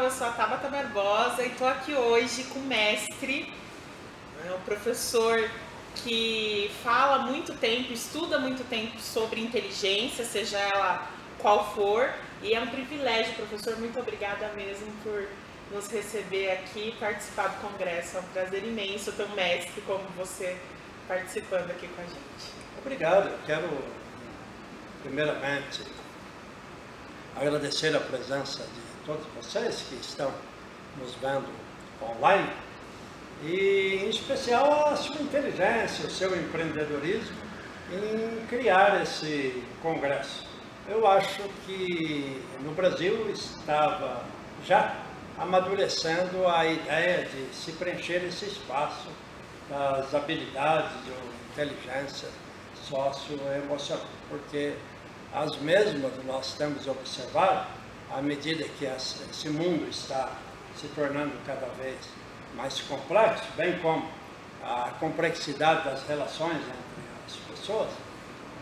eu sou a Tabata Barbosa e estou aqui hoje com o mestre, um professor que fala há muito tempo, estuda há muito tempo sobre inteligência, seja ela qual for, e é um privilégio, professor, muito obrigada mesmo por nos receber aqui e participar do congresso. É um prazer imenso ter um mestre como você participando aqui com a gente. Obrigado, eu quero primeiramente agradecer a presença de todos vocês que estão nos vendo online e em especial a sua inteligência, o seu empreendedorismo em criar esse congresso. Eu acho que no Brasil estava já amadurecendo a ideia de se preencher esse espaço das habilidades ou inteligência socioemocional, porque as mesmas nós temos observado, à medida que esse mundo está se tornando cada vez mais complexo, bem como a complexidade das relações entre as pessoas,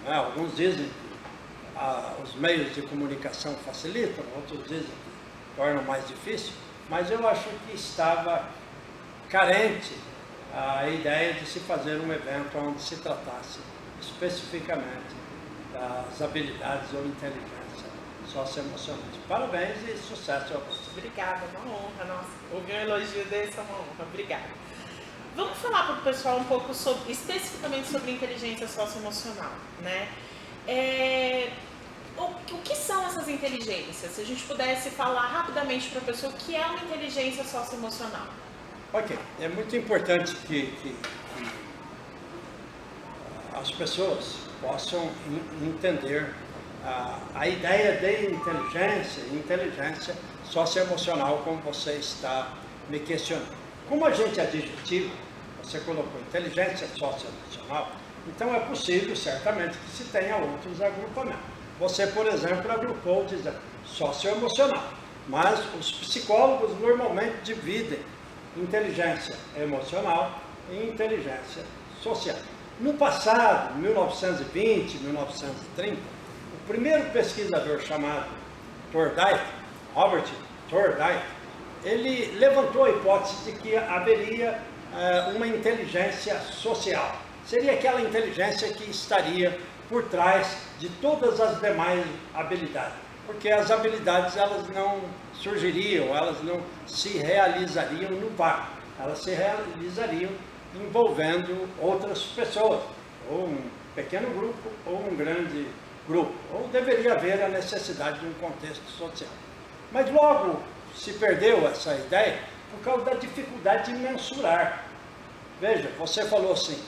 né? Alguns dizem que os meios de comunicação facilitam, outros dizem que tornam mais difícil, mas eu acho que estava carente a ideia de se fazer um evento onde se tratasse especificamente das habilidades ou inteligência socioemocionais. Parabéns e sucesso a você. Obrigada, é uma honra, nossa. Ouvir um elogio desse é uma honra, obrigada. Vamos falar para o pessoal um pouco especificamente sobre inteligência socioemocional, né? O que são essas inteligências? Se a gente pudesse falar rapidamente para a pessoa o que é uma inteligência socioemocional. Ok, é muito importante que as pessoas possam entender a ideia de inteligência socioemocional, como você está me questionando. Como agente adjetivo, você colocou inteligência socioemocional, então é possível, certamente, que se tenha outros agrupamentos. Você, por exemplo, agrupou dizendo socioemocional, mas os psicólogos normalmente dividem inteligência emocional e inteligência social. No passado, 1920, 1930, o primeiro pesquisador chamado Robert Thorndike, ele levantou a hipótese de que haveria uma inteligência social. Seria aquela inteligência que estaria por trás de todas as demais habilidades, porque as habilidades elas não surgiriam, elas não se realizariam no vácuo, elas se realizariam envolvendo outras pessoas, ou um pequeno grupo, ou um grande grupo, ou deveria haver a necessidade de um contexto social. Mas logo se perdeu essa ideia por causa da dificuldade de mensurar. Veja, você falou assim,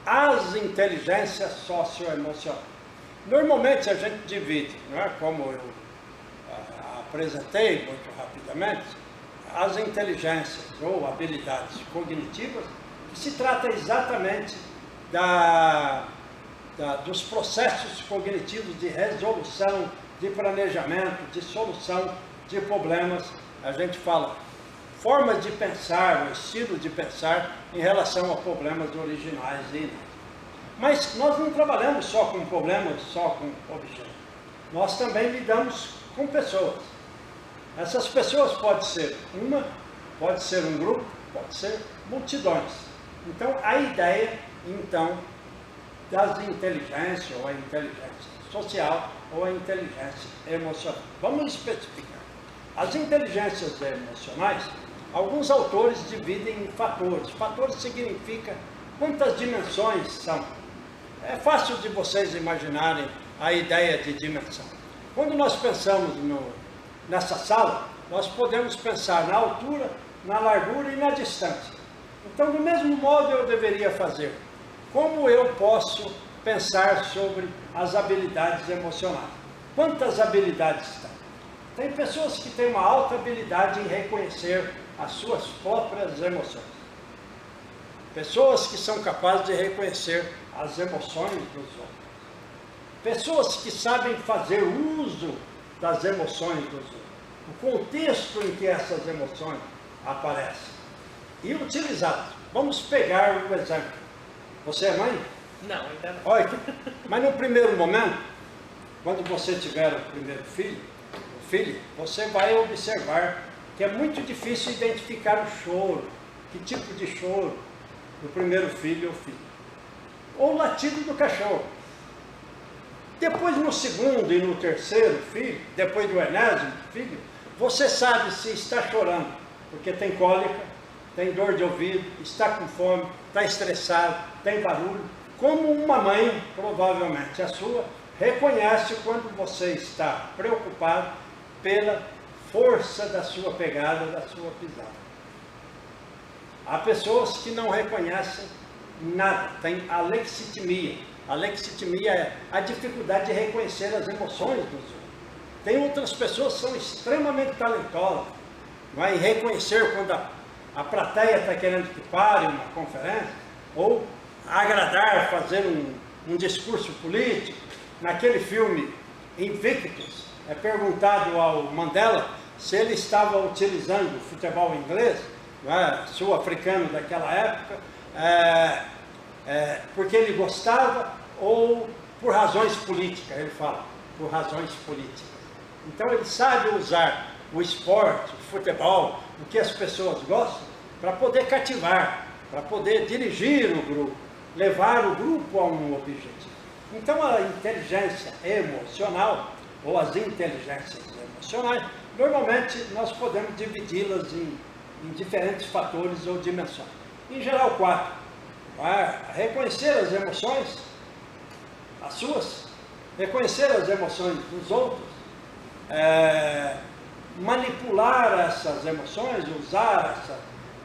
as inteligências socioemocionais. Normalmente a gente divide, não é? Como eu apresentei muito rapidamente, as inteligências ou habilidades cognitivas, que se trata exatamente dos processos cognitivos de resolução, de planejamento, de solução de problemas. A gente fala formas de pensar, o estilo de pensar em relação a problemas originais e inéditos. Mas nós não trabalhamos só com problemas, só com objetos. Nós também lidamos com pessoas. Essas pessoas pode ser uma, pode ser um grupo, pode ser multidões. Então, a ideia, então, das inteligências, ou a inteligência social, ou a inteligência emocional. Vamos especificar. As inteligências emocionais, alguns autores dividem em fatores. Fatores significa quantas dimensões são. É fácil de vocês imaginarem a ideia de dimensão. Quando nós pensamos nessa sala, nós podemos pensar na altura, na largura e na distância. Então, do mesmo modo eu deveria fazer. Como eu posso pensar sobre as habilidades emocionais? Quantas habilidades tem? Tem pessoas que têm uma alta habilidade em reconhecer as suas próprias emoções. Pessoas que são capazes de reconhecer as emoções dos outros. Pessoas que sabem fazer uso das emoções dos outros. O contexto em que essas emoções aparecem. E utilizadas. Vamos pegar um exemplo. Você é mãe? Não, ainda não. Olha, mas no primeiro momento, quando você tiver o primeiro filho, filho, você vai observar que é muito difícil identificar o choro, que tipo de choro do primeiro filho ou filha, ou o latido do cachorro. Depois, no segundo e no terceiro filho, depois do enésimo filho, você sabe se está chorando, porque tem cólica, tem dor de ouvido, está com fome, está estressado, tem barulho. Como uma mãe, provavelmente a sua, reconhece quando você está preocupado pela força da sua pegada, da sua pisada. Há pessoas que não reconhecem nada, tem alexitimia. Alexitimia é a dificuldade de reconhecer as emoções dos outros. Tem outras pessoas que são extremamente talentosas, vai reconhecer quando a plateia está querendo que pare uma conferência, ou agradar, fazer um discurso político. Naquele filme Invictus, é perguntado ao Mandela se ele estava utilizando o futebol inglês, sul-africano daquela época, porque ele gostava ou por razões políticas. Ele fala, por razões políticas. Então ele sabe usar o esporte, o futebol, o que as pessoas gostam, para poder cativar, para poder dirigir o grupo, levar o grupo a um objetivo. Então a inteligência emocional, ou as inteligências emocionais, normalmente nós podemos dividi-las em diferentes fatores ou dimensões. Em geral, 4. Reconhecer as emoções, as suas, reconhecer as emoções dos outros, manipular essas emoções, usar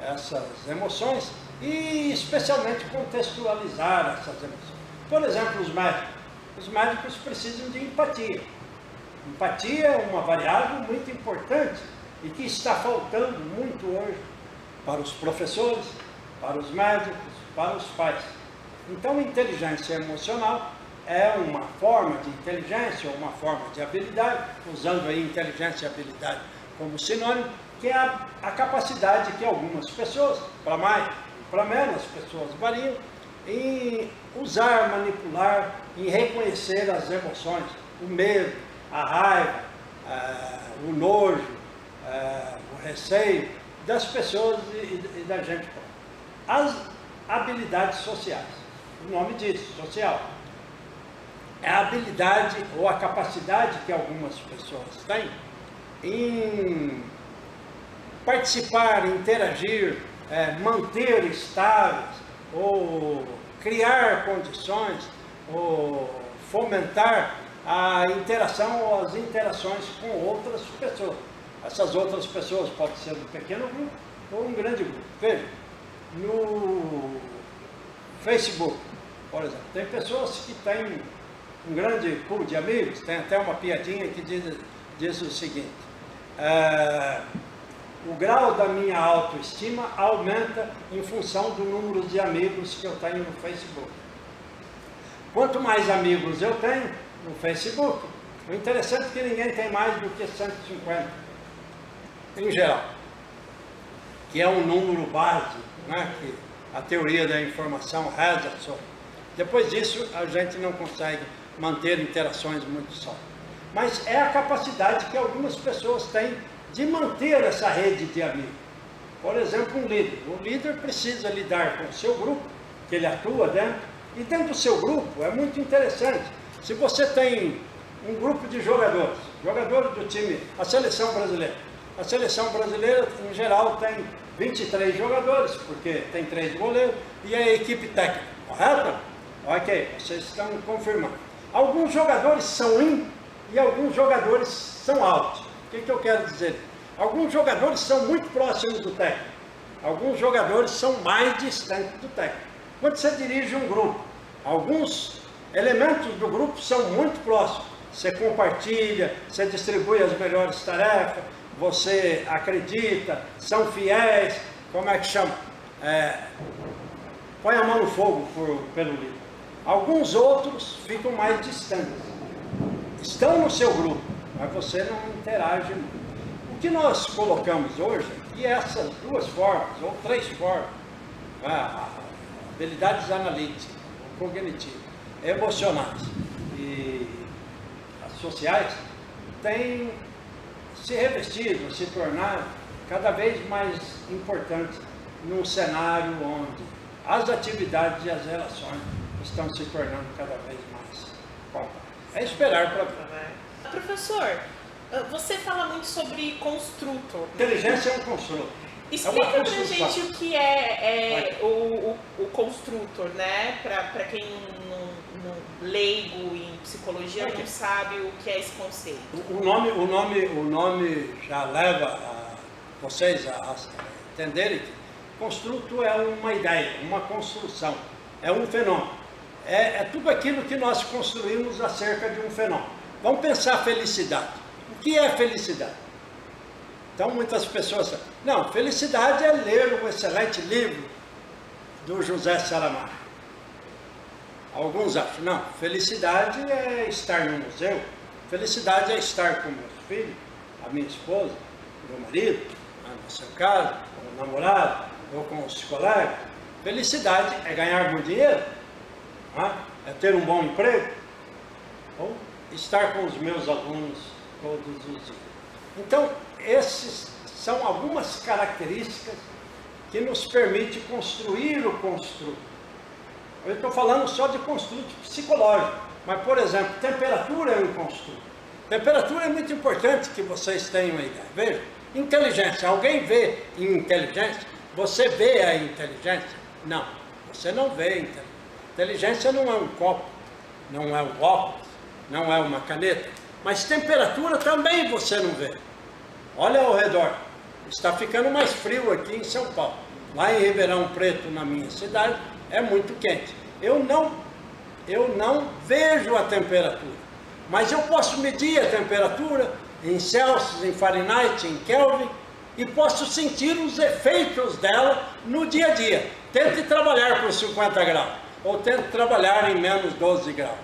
essas emoções e especialmente contextualizar essas emoções. Por exemplo, os médicos. Os médicos precisam de empatia. Empatia é uma variável muito importante e que está faltando muito hoje para os professores, para os médicos, para os pais. Então, inteligência emocional é uma forma de inteligência, ou uma forma de habilidade, usando aí inteligência e habilidade como sinônimo, que é a capacidade que algumas pessoas, para mais, para menos pessoas variam, em usar, manipular, em reconhecer as emoções, o medo, a raiva, o nojo, o receio das pessoas e da gente. As habilidades sociais, o nome diz, social, é a habilidade ou a capacidade que algumas pessoas têm em participar, interagir, manter estáveis, ou criar condições, ou fomentar a interação ou as interações com outras pessoas. Essas outras pessoas podem ser um pequeno grupo ou um grande grupo. Veja, no Facebook, por exemplo, tem pessoas que têm um grande pool de amigos, tem até uma piadinha que diz o seguinte: o grau da minha autoestima aumenta em função do número de amigos que eu tenho no Facebook. Quanto mais amigos eu tenho no Facebook, o interessante é que ninguém tem mais do que 150, em geral, que é um número base, né, que a teoria da informação reza sobre. Depois disso, a gente não consegue manter interações muito sólidas. Mas é a capacidade que algumas pessoas têm de manter essa rede de amigos. Por exemplo, um líder. O líder precisa lidar com o seu grupo, que ele atua dentro, e dentro do seu grupo é muito interessante. Se você tem um grupo de jogadores do time, a seleção brasileira. A seleção brasileira, em geral, tem 23 jogadores, porque tem 3 goleiros, e a equipe técnica, correto? Ok, vocês estão confirmando. Alguns jogadores são in e alguns jogadores são out. O que eu quero dizer? Alguns jogadores são muito próximos do técnico, alguns jogadores são mais distantes do técnico. Quando você dirige um grupo, alguns elementos do grupo são muito próximos. Você compartilha, você distribui as melhores tarefas, você acredita, são fiéis, como é que chama? Põe a mão no fogo pelo líder. Alguns outros ficam mais distantes. Estão no seu grupo, mas você não interage muito. O que nós colocamos hoje, e essas 2 formas, ou 3 formas, habilidades analíticas, cognitivas, emocionais e sociais, tem se revestir, se tornar cada vez mais importante num cenário onde as atividades e as relações estão se tornando cada vez mais complexas. É esperar para ver. Professor, você fala muito sobre construto. Inteligência é um construto. Explica pra gente o que é o construtor, né? Para quem não leigo em psicologia não sabe o que é esse conceito. O nome já leva vocês a entenderem que construto é uma ideia, uma construção, é um fenômeno. É tudo aquilo que nós construímos acerca de um fenômeno. Vamos pensar felicidade. O que é felicidade? Então muitas pessoas falam, não, felicidade é ler um excelente livro do José Saramago. Alguns acham, não, felicidade é estar no museu, felicidade é estar com meus filhos, a minha esposa, meu marido, no seu caso, com o namorado, ou com os colegas. Felicidade é ganhar muito dinheiro, é ter um bom emprego, ou estar com os meus alunos todos os dias. Então, essas são algumas características que nos permitem construir o construto. Eu estou falando só de construto psicológico, mas, por exemplo, temperatura é um construto. Temperatura é muito importante que vocês tenham a ideia. Veja, inteligência. Alguém vê inteligência? Você vê a inteligência? Não, você não vê a inteligência. Inteligência não é um copo, não é um óculos, não é uma caneta, mas temperatura também você não vê. Olha ao redor, está ficando mais frio aqui em São Paulo. Lá em Ribeirão Preto, na minha cidade, é muito quente. Eu não vejo a temperatura, mas eu posso medir a temperatura em Celsius, em Fahrenheit, em Kelvin, e posso sentir os efeitos dela no dia a dia. Tente trabalhar com 50 graus, ou tente trabalhar em menos 12 graus.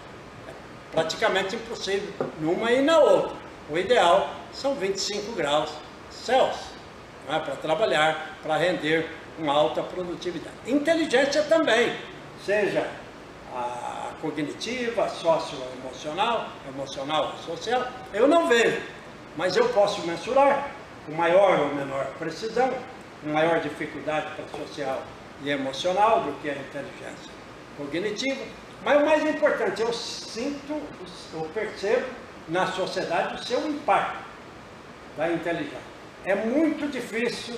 É praticamente impossível numa e na outra. O ideal são 25 graus Celsius, para trabalhar, para render uma alta produtividade. Inteligência também, seja a cognitiva, a socioemocional, emocional e social, eu não vejo, mas eu posso mensurar com maior ou menor precisão, com maior dificuldade para social e emocional do que a inteligência cognitiva. Mas o mais importante, eu percebo na sociedade o seu impacto da inteligência. É muito difícil,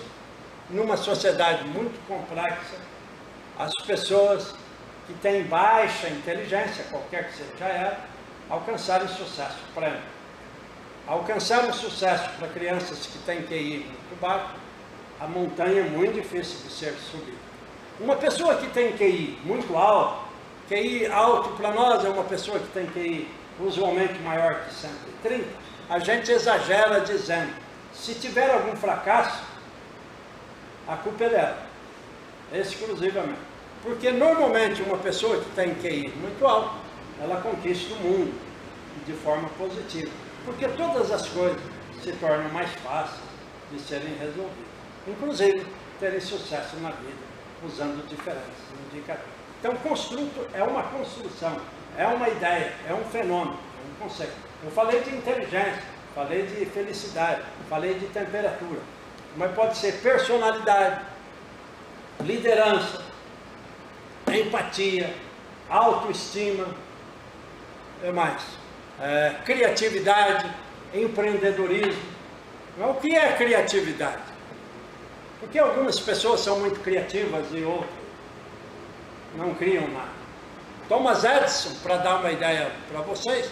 numa sociedade muito complexa, as pessoas que têm baixa inteligência, qualquer que seja ela, alcançarem sucesso pleno. Alcançar um sucesso para crianças que têm QI muito baixo, a montanha é muito difícil de ser subida. Uma pessoa que tem QI muito alto, QI alto para nós é uma pessoa que tem QI usualmente maior que 130, a gente exagera dizendo, se tiver algum fracasso, a culpa é dela, exclusivamente. Porque normalmente uma pessoa que tem QI muito alto, ela conquista o mundo de forma positiva. Porque todas as coisas se tornam mais fáceis de serem resolvidas. Inclusive, terem sucesso na vida, usando diferentes indicadores. Então, construto é uma construção, é uma ideia, é um fenômeno, é um conceito. Eu falei de inteligência, falei de felicidade, falei de temperatura, mas pode ser personalidade, liderança, empatia, autoestima, criatividade, empreendedorismo. O que é criatividade? Porque algumas pessoas são muito criativas e outras não criam nada. Thomas Edison, para dar uma ideia para vocês,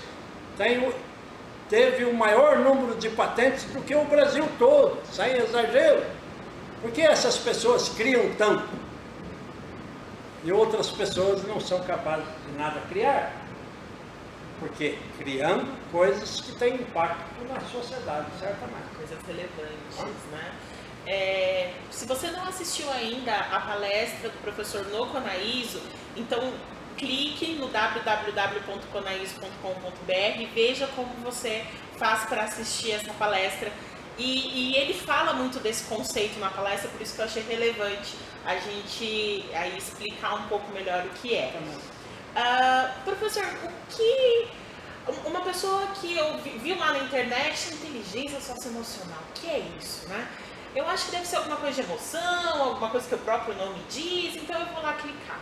teve o maior número de patentes do que o Brasil todo, sem exagero. Por que essas pessoas criam tanto? E outras pessoas não são capazes de nada criar? Porque criando coisas que têm impacto na sociedade, certamente. Coisas relevantes, né? Se você não assistiu ainda a palestra do professor no Conaiso, então clique no www.conaiso.com.br e veja como você faz para assistir essa palestra. E ele fala muito desse conceito na palestra, por isso que eu achei relevante a gente aí explicar um pouco melhor o que é. Professor, o que Uma pessoa que eu viu lá na internet, inteligência socioemocional, o que é isso, né? Eu acho que deve ser alguma coisa de emoção, alguma coisa que o próprio nome diz, então eu vou lá clicar.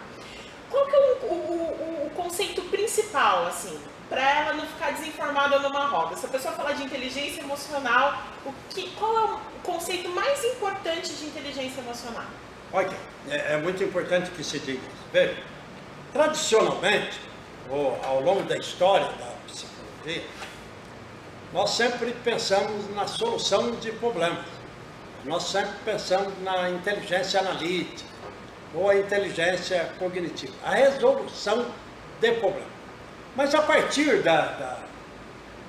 Qual que é o conceito principal, assim, para ela não ficar desinformada numa roda? Se a pessoa falar de inteligência emocional, qual é o conceito mais importante de inteligência emocional? Ok, é muito importante que se diga isso. Veja, tradicionalmente, ou ao longo da história da psicologia, nós sempre pensamos na solução de problemas. Nós sempre pensamos na inteligência analítica ou a inteligência cognitiva, a resolução de problemas. Mas a partir da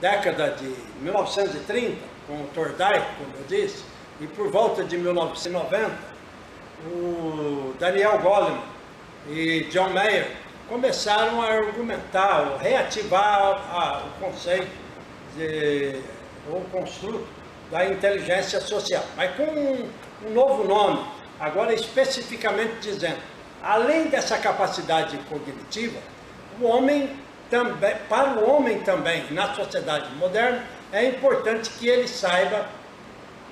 década de 1930, com o Thorndike, como eu disse, e por volta de 1990, o Daniel Goleman e John Mayer começaram a argumentar, ou reativar o conceito ou construto da inteligência social, mas com um novo nome, agora especificamente dizendo, além dessa capacidade cognitiva, o homem também, para o homem também, na sociedade moderna, é importante que ele saiba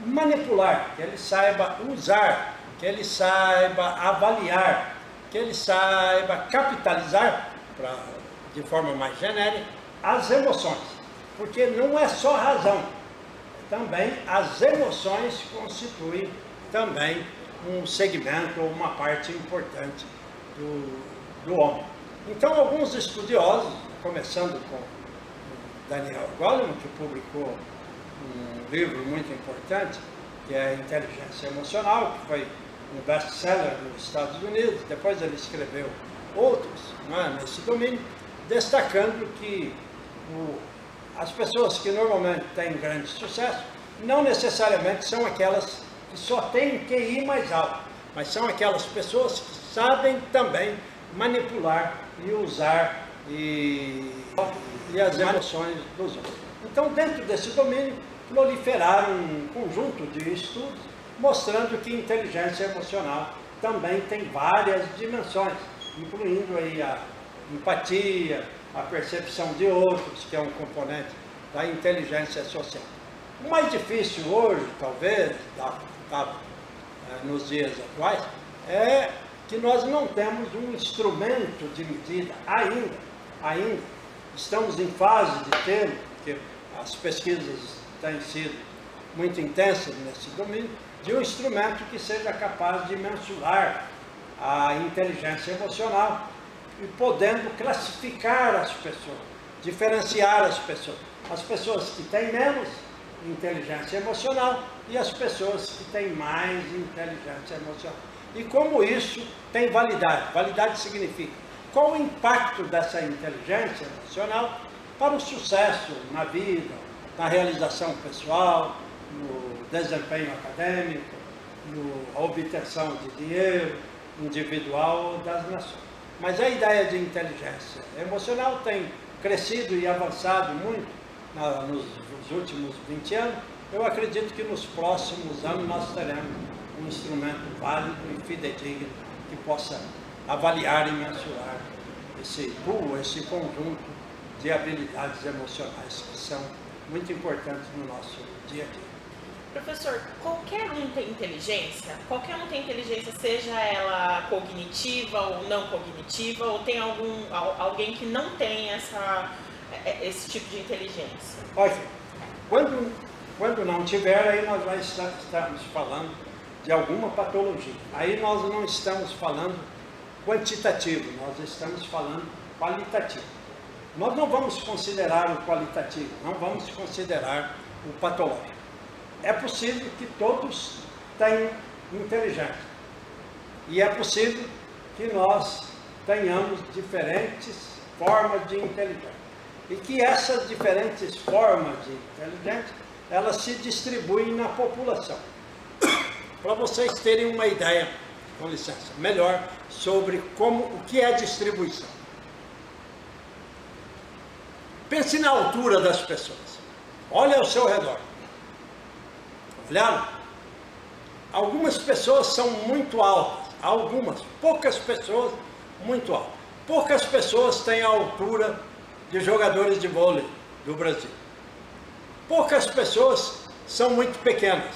manipular, que ele saiba usar, que ele saiba avaliar, que ele saiba capitalizar, de forma mais genérica, as emoções. Porque não é só razão, também as emoções constituem também um segmento ou uma parte importante do homem. Então, alguns estudiosos, começando com Daniel Goleman, que publicou um livro muito importante, que é a Inteligência Emocional, que foi um best-seller nos Estados Unidos, depois ele escreveu outros, nesse domínio, destacando que as pessoas que normalmente têm grande sucesso não necessariamente são aquelas que só têm QI mais alto, mas são aquelas pessoas que sabem também manipular e usar e as emoções dos outros. Então, dentro desse domínio, proliferaram um conjunto de estudos mostrando que inteligência emocional também tem várias dimensões, incluindo aí a empatia, a percepção de outros, que é um componente da inteligência social. O mais difícil hoje, talvez, nos dias atuais, é que nós não temos um instrumento de medida ainda. Estamos em fase de ter, porque as pesquisas têm sido muito intensas nesse domínio, de um instrumento que seja capaz de mensurar a inteligência emocional e podendo classificar as pessoas, diferenciar as pessoas que têm menos inteligência emocional e as pessoas que têm mais inteligência emocional. E como isso tem validade? Validade significa qual o impacto dessa inteligência emocional para o sucesso na vida, na realização pessoal, no desempenho acadêmico, na obtenção de dinheiro individual das nações. Mas a ideia de inteligência emocional tem crescido e avançado muito nos últimos 20 anos. Eu acredito que nos próximos anos nós teremos um instrumento válido e fidedigno que possa avaliar e mensurar esse pool, esse conjunto de habilidades emocionais que são muito importantes no nosso dia a dia. Professor, qualquer um tem inteligência? Qualquer um tem inteligência, seja ela cognitiva ou não cognitiva, ou tem alguém que não tem esse tipo de inteligência? Olha, quando não tiver, aí nós estamos falando de alguma patologia. Aí nós não estamos falando quantitativo, nós estamos falando qualitativo. Nós não vamos considerar o qualitativo, não vamos considerar o patológico. É possível que todos tenham inteligência. E é possível que nós tenhamos diferentes formas de inteligência. E que essas diferentes formas de inteligência, elas se distribuem na população. Para vocês terem uma ideia, com licença, melhor sobre o que é distribuição. Pense na altura das pessoas. Olha ao seu redor. Olharam? Algumas pessoas são muito altas, poucas pessoas muito altas. Poucas pessoas têm a altura de jogadores de vôlei. do Brasil. Poucas pessoas são muito pequenas.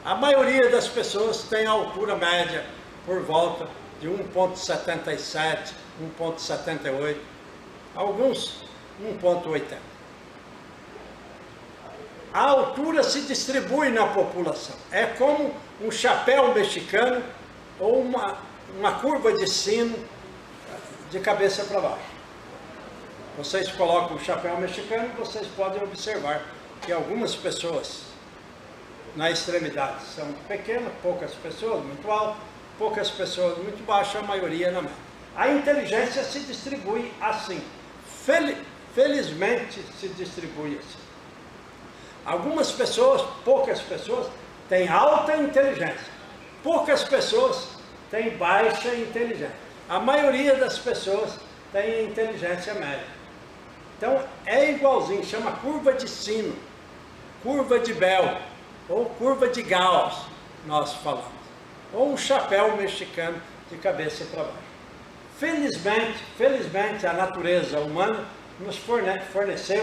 A maioria das pessoas tem a altura média por volta de 1,77, 1,78, alguns 1,80. A altura se distribui na população. É como um chapéu mexicano ou uma curva de sino de cabeça para baixo. Vocês colocam o chapéu mexicano, vocês podem observar que algumas pessoas na extremidade são pequenas, poucas pessoas muito altas, poucas pessoas muito baixas, a maioria na média. A inteligência se distribui assim. Felizmente se distribui assim. Algumas pessoas, poucas pessoas, têm alta inteligência. Poucas pessoas têm baixa inteligência. A maioria das pessoas tem inteligência média. Então, é igualzinho, chama curva de sino, curva de Bell, ou curva de Gauss, nós falamos. Ou um chapéu mexicano de cabeça para baixo. Felizmente, a natureza humana nos fornece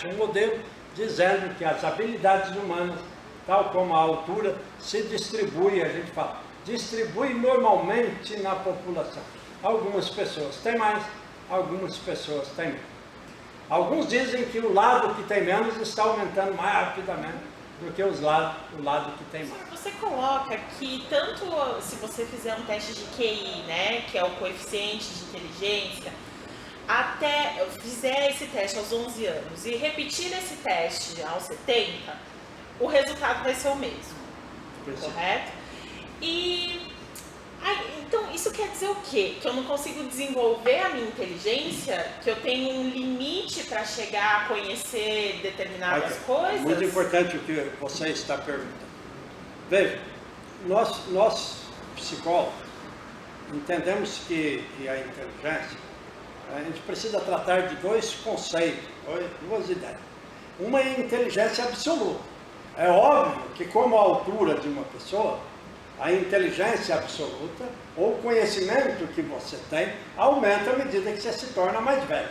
um modelo dizendo que as habilidades humanas, tal como a altura, se distribui, a gente fala, distribui normalmente na população. Algumas pessoas têm mais, algumas pessoas têm menos. Alguns dizem que o lado que tem menos está aumentando mais rapidamente do que o lado que tem mais. Você coloca que tanto se você fizer um teste de QI, né, que é o coeficiente de inteligência, até fizer esse teste aos 11 anos e repetir esse teste aos 70, o resultado vai ser o mesmo, correto? E então isso quer dizer o quê? Que eu não consigo desenvolver a minha inteligência? Que eu tenho um limite para chegar a conhecer determinadas coisas? Muito importante o que você está perguntando. Veja, nós psicólogos entendemos que a inteligência, a gente precisa tratar de dois conceitos, duas ideias. Uma é a inteligência absoluta. É óbvio que, como a altura de uma pessoa, a inteligência absoluta, ou o conhecimento que você tem, aumenta à medida que você se torna mais velho.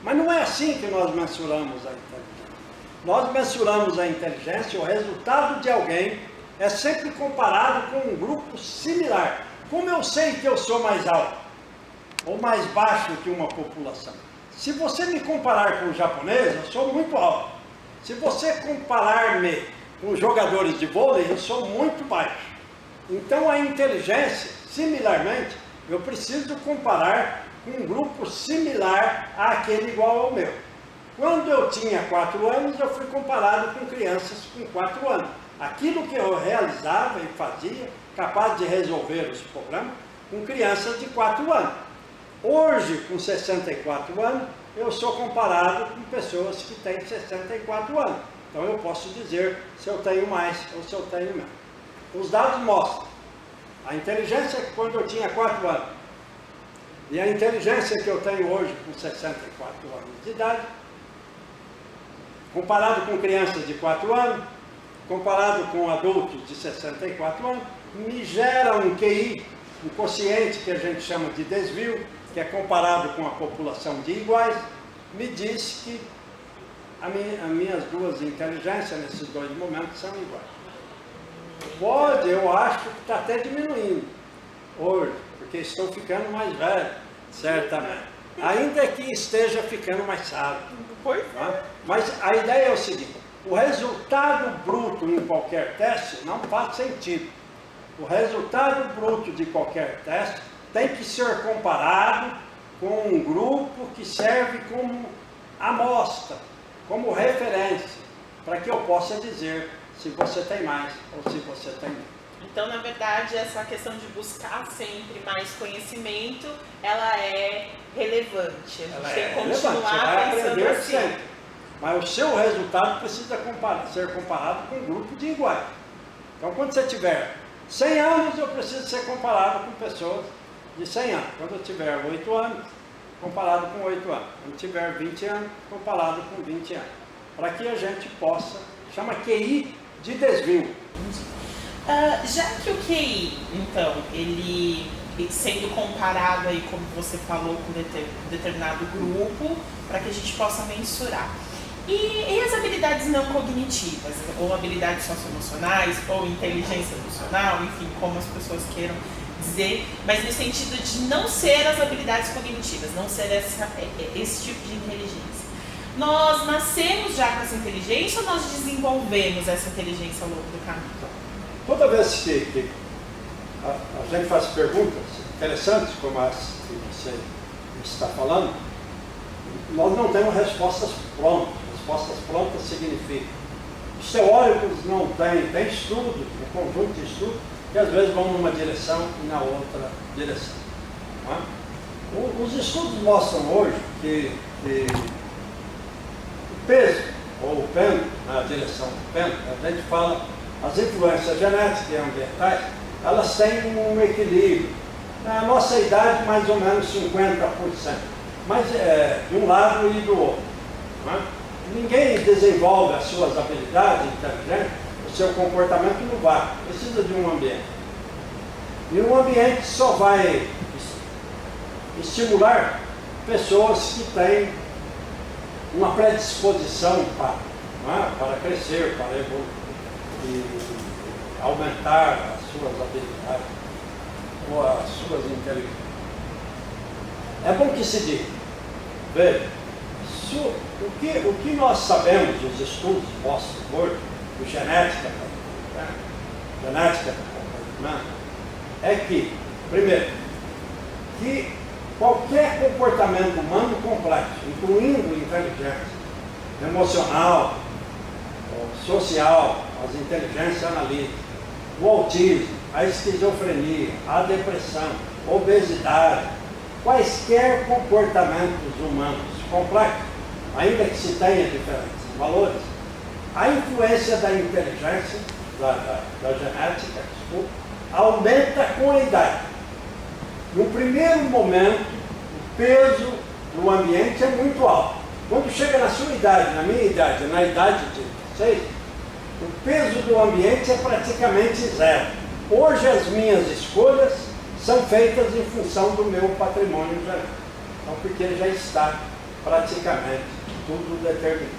Mas não é assim que nós mensuramos a inteligência. Nós mensuramos a inteligência, o resultado de alguém é sempre comparado com um grupo similar. Como eu sei que eu sou mais alto ou mais baixo que uma população? Se você me comparar com os japoneses, eu sou muito alto. Se você comparar-me com jogadores de vôlei, eu sou muito baixo. Então a inteligência, similarmente, eu preciso comparar com um grupo similar àquele igual ao meu. Quando eu tinha 4 anos, eu fui comparado com crianças com 4 anos. Aquilo que eu realizava e fazia, capaz de resolver os problemas, com crianças de 4 anos. Hoje, com 64 anos, eu sou comparado com pessoas que têm 64 anos. Então eu posso dizer se eu tenho mais ou se eu tenho menos. Os dados mostram a inteligência quando eu tinha 4 anos e a inteligência que eu tenho hoje com 64 anos de idade, comparado com crianças de 4 anos, comparado com adultos de 64 anos, me gera um QI, um quociente que a gente chama de desvio, que é comparado com a população de iguais, me diz que as minhas duas inteligências nesses dois momentos são iguais. Eu acho que está até diminuindo hoje, porque estou ficando mais velho, certamente. Ainda que esteja ficando mais sábio. Tá? Mas a ideia é o seguinte, o resultado bruto em qualquer teste não faz sentido. O resultado bruto de qualquer teste tem que ser comparado com um grupo que serve como amostra, como referência, para que eu possa dizer se você tem mais ou se você tem menos. Então, na verdade, essa questão de buscar sempre mais conhecimento, ela é relevante. A gente tem que continuar pensando assim. Sempre. Mas o seu resultado precisa ser comparado com um grupo de iguais. Então, quando você tiver 100 anos, eu preciso ser comparado com pessoas de 100 anos. Quando eu tiver 8 anos, comparado com 8 anos. Quando tiver 20 anos, comparado com 20 anos. Para que a gente possa, chama QI de desvio. Já que o QI, então, ele sendo comparado aí, como você falou, com determinado grupo, para que a gente possa mensurar. E as habilidades não cognitivas, ou habilidades socioemocionais, ou inteligência emocional, enfim, como as pessoas queiram dizer, mas no sentido de não ser as habilidades cognitivas, não ser esse tipo de inteligência. Nós nascemos já com essa inteligência ou nós desenvolvemos essa inteligência ao longo do caminho? Toda vez que a gente faz perguntas interessantes, como as que você está falando, nós não temos respostas prontas. Respostas prontas significa os teóricos não têm estudos, um conjunto de estudos, que às vezes vão numa direção e na outra direção. Não é? Os estudos mostram hoje que o peso, ou o pêndulo, na direção do pêndulo, a gente fala, as influências genéticas e ambientais, elas têm um equilíbrio. Na nossa idade, mais ou menos 50%, mas de um lado e do outro. Não é? Ninguém desenvolve as suas habilidades inteligentes, o seu comportamento no vácuo, precisa de um ambiente. E um ambiente só vai estimular pessoas que têm uma predisposição para crescer, para evoluir, e aumentar as suas habilidades ou as suas inteligências. É bom que se diga, veja, o que nós sabemos dos estudos mostram hoje, de genética do comportamento, é que, primeiro, que qualquer comportamento humano complexo, incluindo inteligência emocional, social, as inteligências analíticas, o autismo, a esquizofrenia, a depressão, obesidade, quaisquer comportamentos humanos complexos, ainda que se tenha diferentes valores, a influência da inteligência, da genética, aumenta com a idade. No primeiro momento, o peso do ambiente é muito alto. Quando chega na sua idade, na minha idade, na idade de vocês, o peso do ambiente é praticamente zero. Hoje as minhas escolhas são feitas em função do meu patrimônio genético. Então, porque já está praticamente tudo determinado.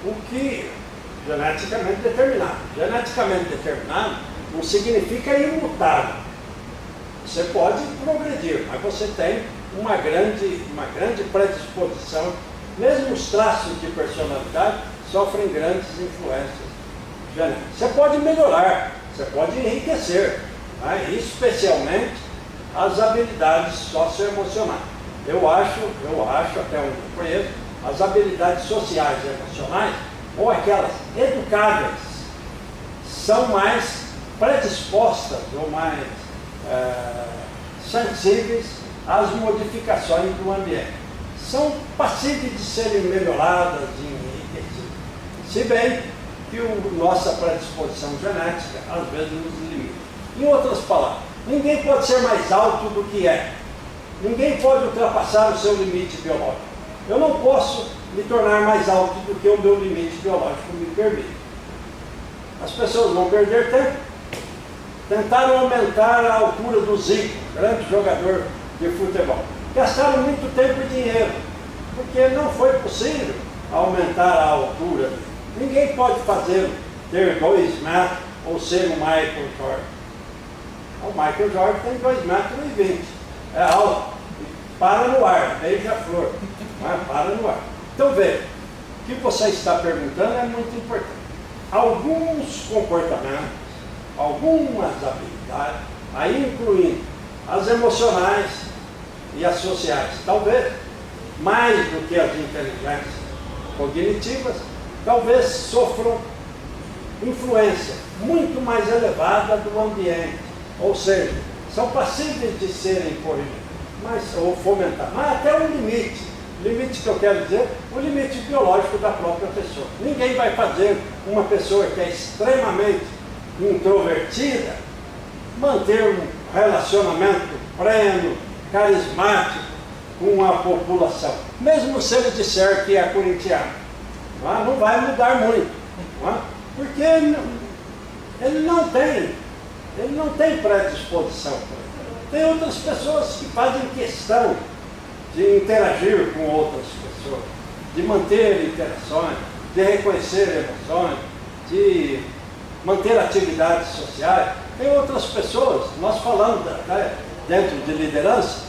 O que geneticamente determinado. Geneticamente determinado não significa imutável. Você pode progredir, mas você tem uma grande predisposição. Mesmo os traços de personalidade sofrem grandes influências genéticas. Você pode melhorar, você pode enriquecer, né? Especialmente as habilidades socioemocionais. Eu acho, até onde eu conheço, as habilidades sociais e emocionais, ou aquelas educadas, são mais predispostas ou mais sensíveis às modificações do ambiente. São passíveis de serem melhoradas e enriquecidas. Se bem que nossa predisposição genética às vezes nos limita. Em outras palavras, ninguém pode ser mais alto do que é. Ninguém pode ultrapassar o seu limite biológico. Eu não posso me tornar mais alto do que o meu limite biológico me permite. As pessoas vão perder tempo. Tentaram aumentar a altura do Zico, grande jogador de futebol. Gastaram muito tempo e dinheiro, porque não foi possível aumentar a altura. Ninguém pode ter 2 metros ou ser o Michael Jordan. O Michael Jordan tem 2,20 metros. É alto. Para no ar, beija-flor. Para no ar. Então veja, o que você está perguntando é muito importante. Alguns comportamentos, algumas habilidades, aí incluindo as emocionais e as sociais, talvez mais do que as inteligências cognitivas, talvez sofram influência muito mais elevada do ambiente, ou seja, são passíveis de serem corrigidos, ou fomentados, mas até um limite. Limite que eu quero dizer, o limite biológico da própria pessoa. Ninguém vai fazer uma pessoa que é extremamente introvertida manter um relacionamento pleno, carismático com a população. Mesmo se ele disser que é corintiano, não vai mudar muito, porque ele não tem predisposição. Tem outras pessoas que fazem questão de interagir com outras pessoas, de manter interações, de reconhecer emoções, de manter atividades sociais. Tem outras pessoas, nós falamos dentro de liderança,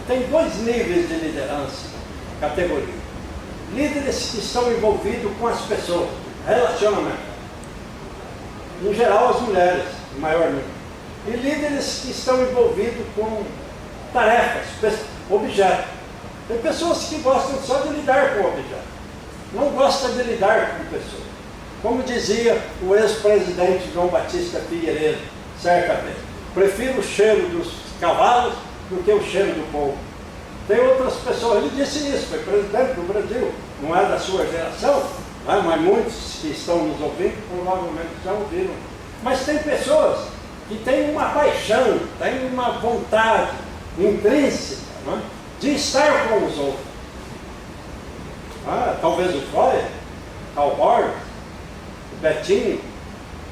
tem 2 níveis de liderança, categoria. Líderes que estão envolvidos com as pessoas, relacionamento. Em geral, as mulheres, em maior número. E líderes que estão envolvidos com tarefas, objetos. Tem pessoas que gostam só de lidar com objetos, não gostam de lidar com pessoas. Como dizia o ex-presidente João Batista Figueiredo, certa vez, prefiro o cheiro dos cavalos do que o cheiro do povo. Tem outras pessoas, ele disse isso, foi presidente do Brasil, não é da sua geração, mas muitos que estão nos ouvindo provavelmente já ouviram. Mas tem pessoas que têm uma paixão, têm uma vontade intrínseca, não é, de estar com os outros. Talvez o Freud, Karl Borges, o Betinho,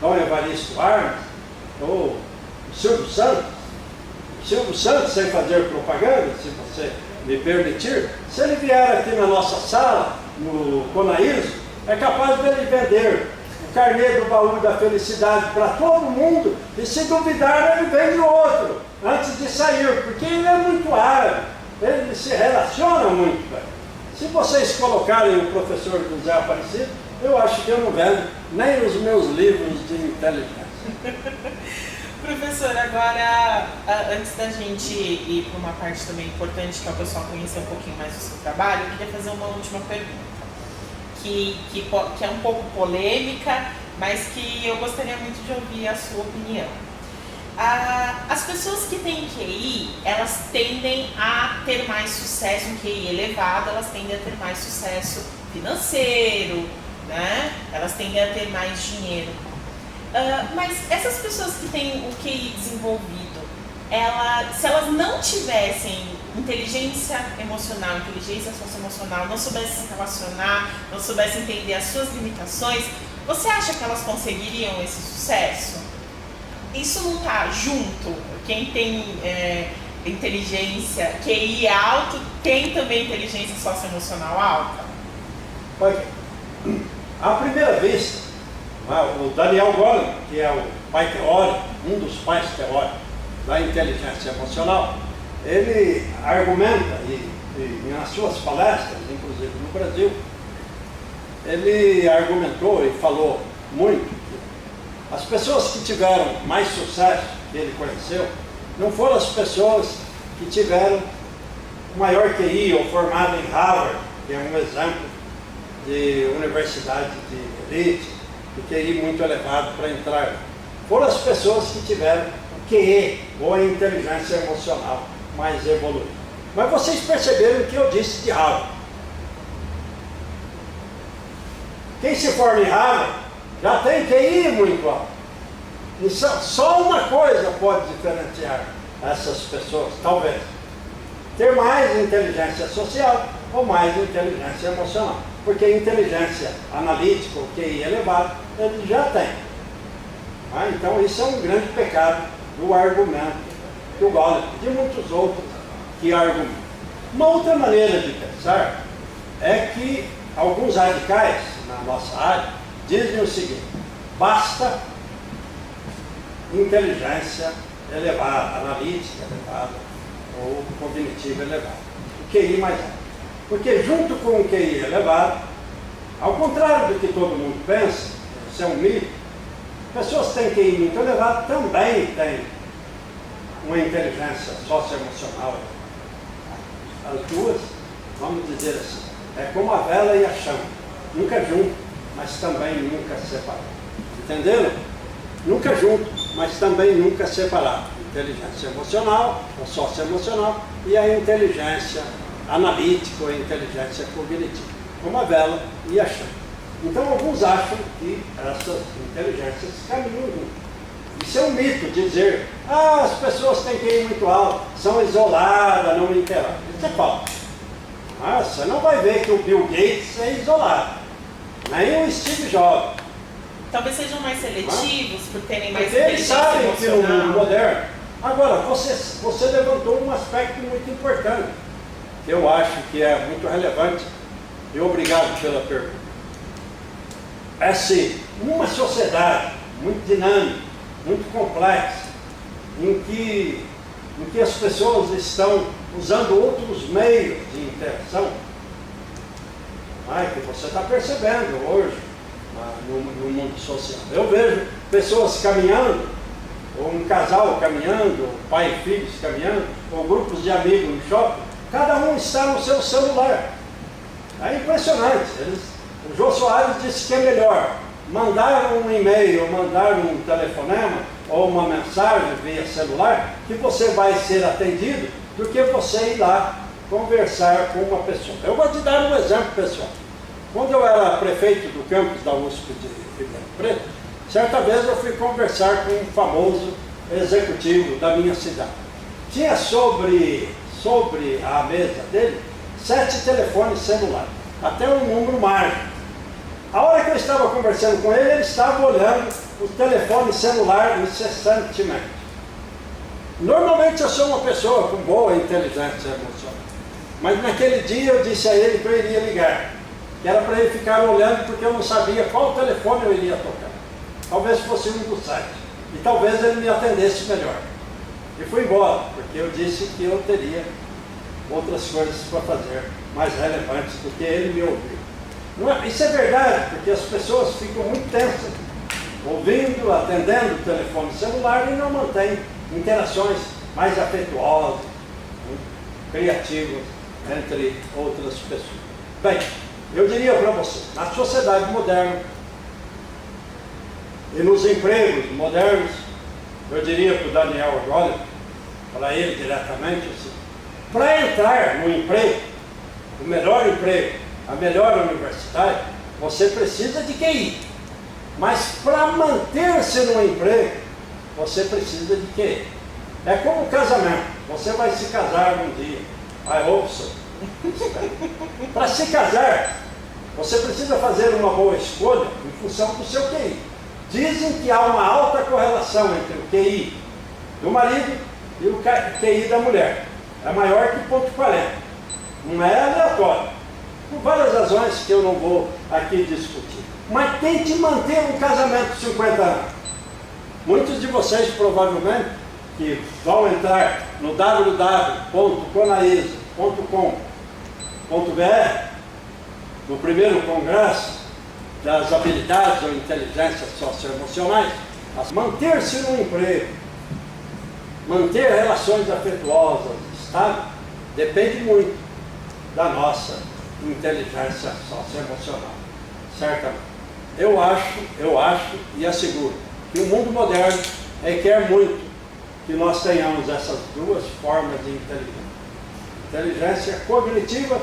Dom Evaristo Armas, ou o Silvio Santos. O Silvio Santos, sem fazer propaganda, se você me permitir, se ele vier aqui na nossa sala, no Conaíso, é capaz de ele vender o carnê do baú da felicidade para todo mundo, e se duvidar ele vende outro, antes de sair, porque ele é muito árabe, ele se relaciona muito bem. Se vocês colocarem o professor José Aparecido, eu acho que eu não vendo nem os meus livros de inteligência. Professor, agora, antes da gente ir para uma parte também importante, que é o pessoal conhecer um pouquinho mais do seu trabalho, eu queria fazer uma última pergunta, que é um pouco polêmica, mas que eu gostaria muito de ouvir a sua opinião. As pessoas que têm QI, elas tendem a ter mais sucesso, um QI elevado, elas tendem a ter mais sucesso financeiro, né? Elas tendem a ter mais dinheiro. Mas essas pessoas que têm o QI desenvolvido, se elas não tivessem inteligência emocional, inteligência socioemocional, não soubessem se relacionar, não soubessem entender as suas limitações, você acha que elas conseguiriam esse sucesso? Isso não está junto? Quem tem inteligência, QI alto, tem também inteligência socioemocional alta? Olha, à primeira vista, o Daniel Goleman, que é o pai teórico, um dos pais teóricos da inteligência emocional, ele argumenta, e nas suas palestras, inclusive no Brasil, ele argumentou e falou muito que as pessoas que tiveram mais sucesso, que ele conheceu, não foram as pessoas que tiveram o maior QI ou formado em Harvard, que é um exemplo de universidade de elite, de QI muito elevado para entrar. Foram as pessoas que tiveram o QE, ou a inteligência emocional, mais evoluída. Mas vocês perceberam o que eu disse de Harvard. Quem se forma em Harvard já tem QI muito alto. E só uma coisa pode diferenciar essas pessoas, talvez. Ter mais inteligência social ou mais inteligência emocional. Porque inteligência analítica, ou QI elevado, ele já tem. Então isso é um grande pecado do argumento do Goleman, de muitos outros que argumentam. Uma outra maneira de pensar é que alguns radicais na nossa área dizem o seguinte: basta inteligência elevada, analítica elevada ou cognitiva elevada, o QI mais alto. Porque junto com o QI elevado, ao contrário do que todo mundo pensa, isso é um mito, pessoas que têm QI muito elevado também têm uma inteligência socioemocional. As duas, vamos dizer assim, é como a vela e a chama, nunca junto, mas também nunca separado. Entenderam? Nunca junto, mas também nunca separado. Inteligência emocional, ou socioemocional, e a inteligência analítica ou inteligência cognitiva, como a vela e a chama. Então alguns acham que essas inteligências caminham juntas. Isso é um mito, dizer, as pessoas têm QI muito alto, são isoladas, não interagem. Isso é falso. Você não vai ver que o Bill Gates é isolado, nem o Steve Jobs. Talvez sejam mais seletivos, por terem mais porque eles inteligência sabem que no emocional. mundo moderno. Agora, você levantou um aspecto muito importante, que eu acho que é muito relevante, e obrigado pela pergunta. uma sociedade muito dinâmica, muito complexa, em que as pessoas estão usando outros meios de interação, que você está percebendo hoje no mundo social. Eu vejo pessoas caminhando, ou um casal caminhando, ou pai e filhos caminhando, ou grupos de amigos no shopping, cada um está no seu celular. É impressionante. O Jô Soares disse que é melhor mandar um e-mail, ou mandar um telefonema, ou uma mensagem via celular, que você vai ser atendido, do que você ir lá conversar com uma pessoa. Eu vou te dar um exemplo, pessoal. Quando eu era prefeito do campus da USP de Ribeirão Preto, certa vez eu fui conversar com um famoso executivo da minha cidade. Tinha sobre a mesa dele 7 telefones celulares, até um número mágico. A hora que eu estava conversando com ele, ele estava olhando o telefone celular incessantemente. Normalmente eu sou uma pessoa com boa inteligência emocional, mas naquele dia eu disse a ele que eu iria ligar, que era para ele ficar olhando, porque eu não sabia qual telefone eu iria tocar. Talvez fosse um dos 7, e talvez ele me atendesse melhor. E fui embora, porque eu disse que eu teria outras coisas para fazer mais relevantes do que ele me ouvir. Isso é verdade, porque as pessoas ficam muito tensas, ouvindo, atendendo o telefone celular e não mantêm interações mais afetuosas, criativas entre outras pessoas. Bem, eu diria para você, na sociedade moderna e nos empregos modernos, eu diria para o Daniel agora, para ele diretamente, assim, para entrar no emprego, o melhor emprego, a melhor universidade, você precisa de QI. Mas para manter-se no emprego, você precisa de QI. É como o casamento. Você vai se casar um dia. I hope so. Para se casar, você precisa fazer uma boa escolha em função do seu QI. Dizem que há uma alta correlação entre o QI do marido e o QI da mulher. É maior que 0,40. Não é aleatório. Por várias razões que eu não vou aqui discutir. Mas tente manter um casamento de 50 anos. Muitos de vocês provavelmente que vão entrar no www.conaisa.com.br no primeiro congresso das habilidades ou inteligências socioemocionais, manter-se no emprego, manter relações afetuosas, estáveis, depende muito da nossa inteligência socioemocional. Certamente. Eu acho e asseguro que o mundo moderno requer muito que nós tenhamos essas duas formas de inteligência. Inteligência cognitiva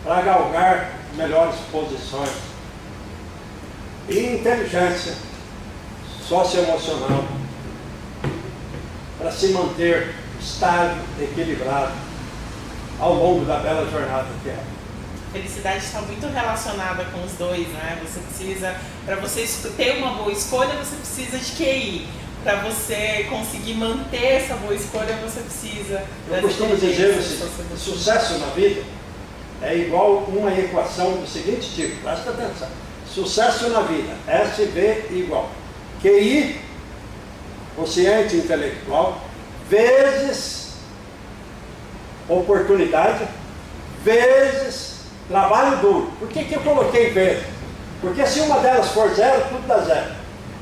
para galgar melhores posições e inteligência socioemocional para se manter estável, equilibrado ao longo da bela jornada que é. Felicidade está muito relacionada com os dois, né? Você precisa, para você ter uma boa escolha, você precisa de QI. Para você conseguir manter essa boa escolha, você precisa... Eu costumo dizer que sucesso na vida é igual uma equação do seguinte tipo, presta atenção. Sucesso na vida, SV igual QI, quociente intelectual, vezes oportunidade, vezes trabalho duro. Por que eu coloquei vezes? Porque se uma delas for 0, tudo dá 0.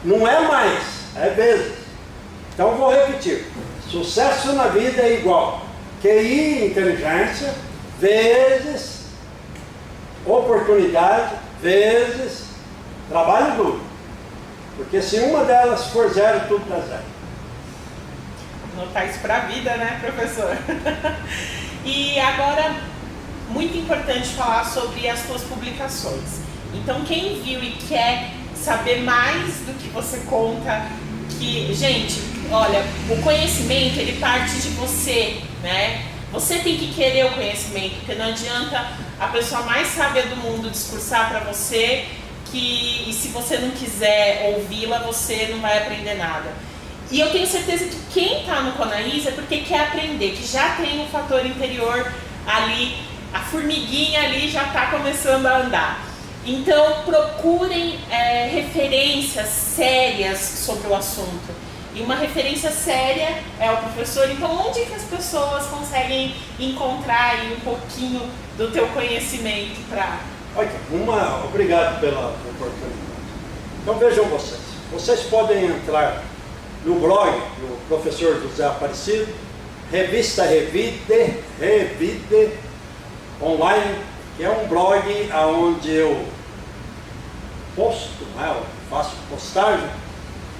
Não é mais, é vezes. Então eu vou repetir. Sucesso na vida é igual QI, inteligência, vezes oportunidade, vezes trabalho duro. Porque se uma delas for 0, tudo dá 0. Anotar isso para a vida, né, professor? E agora, muito importante falar sobre as suas publicações. Então, quem viu e quer saber mais do que você conta, que, gente, olha, o conhecimento, ele parte de você, né? Você tem que querer o conhecimento, porque não adianta a pessoa mais sábia do mundo discursar para você e se você não quiser ouvi-la, você não vai aprender nada. E eu tenho certeza que quem está no Conaísa é porque quer aprender, que já tem um fator interior ali, a formiguinha ali já está começando a andar. Então procurem referências sérias sobre o assunto. E uma referência séria é o professor. Então onde que as pessoas conseguem encontrar aí um pouquinho do teu conhecimento para... Obrigado pela oportunidade. Então vejam vocês. Vocês podem entrar no blog do professor José Aparecido, Revista Revide Online, que é um blog onde eu posto, eu faço postagem.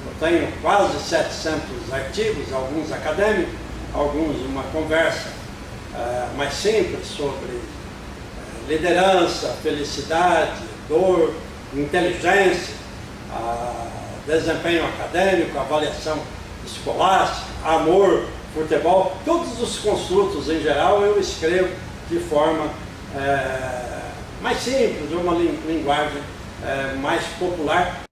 Eu tenho quase 700 artigos, alguns acadêmicos, alguns uma conversa mais simples sobre liderança, felicidade, dor, inteligência, desempenho acadêmico, avaliação escolástica, amor, futebol, todos os construtos em geral eu escrevo de forma mais simples, de uma linguagem mais popular.